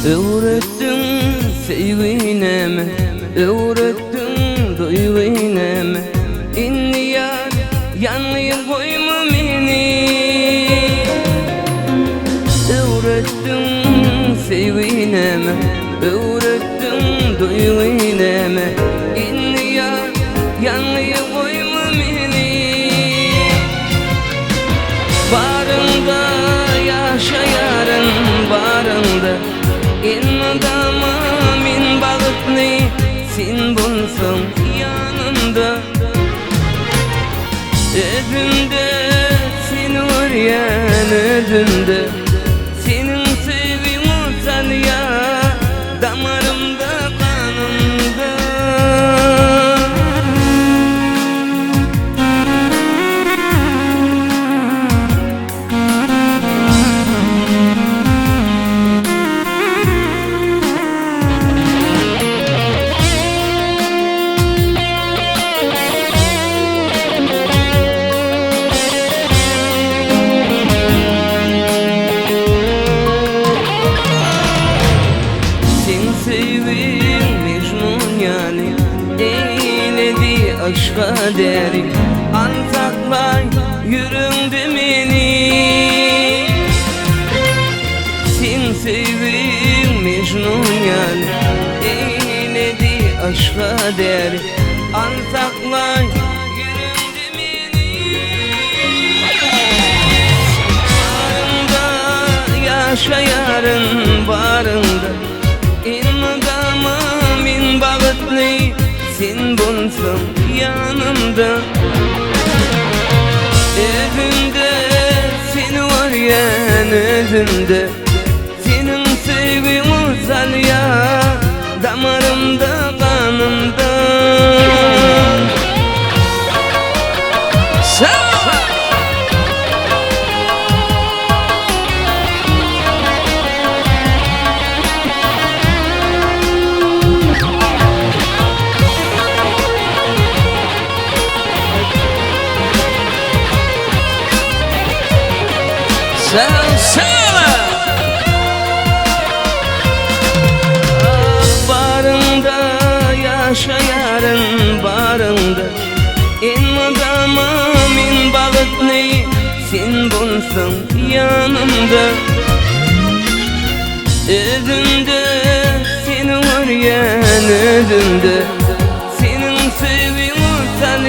Öğrettin sevgineme, öğrettin duyguneme. İnni yar yanlıyım koyma beni. Öğrettin sevgineme, öğrettin duyguneme. İnni yar yanlıyım koyma beni. Barında yaşayarın barında. İnadama min bağıtlı sen bulsun yanımda. Özümde sen var yan özümde. Senin sevgin olsan ya damarımda kanımda. Sevim Mecnun yani eyledi aşka deri. Ansaklar yürümdü beni. Sen sevim Mecnun yani eyledi aşka deri. Ansaklar yürümdü beni. Barında yaşayarın barında. İnadama min bağıtlı sen bulsun yanımda. Özümde sen var yan özümde. Senin sevgin olsan ya damarımda kanımda. Barında yaşayarın barında. İnadama min bağıtlı sen bulsun yanımda. Özümde sen var yan özümde. Senin sevgin olsan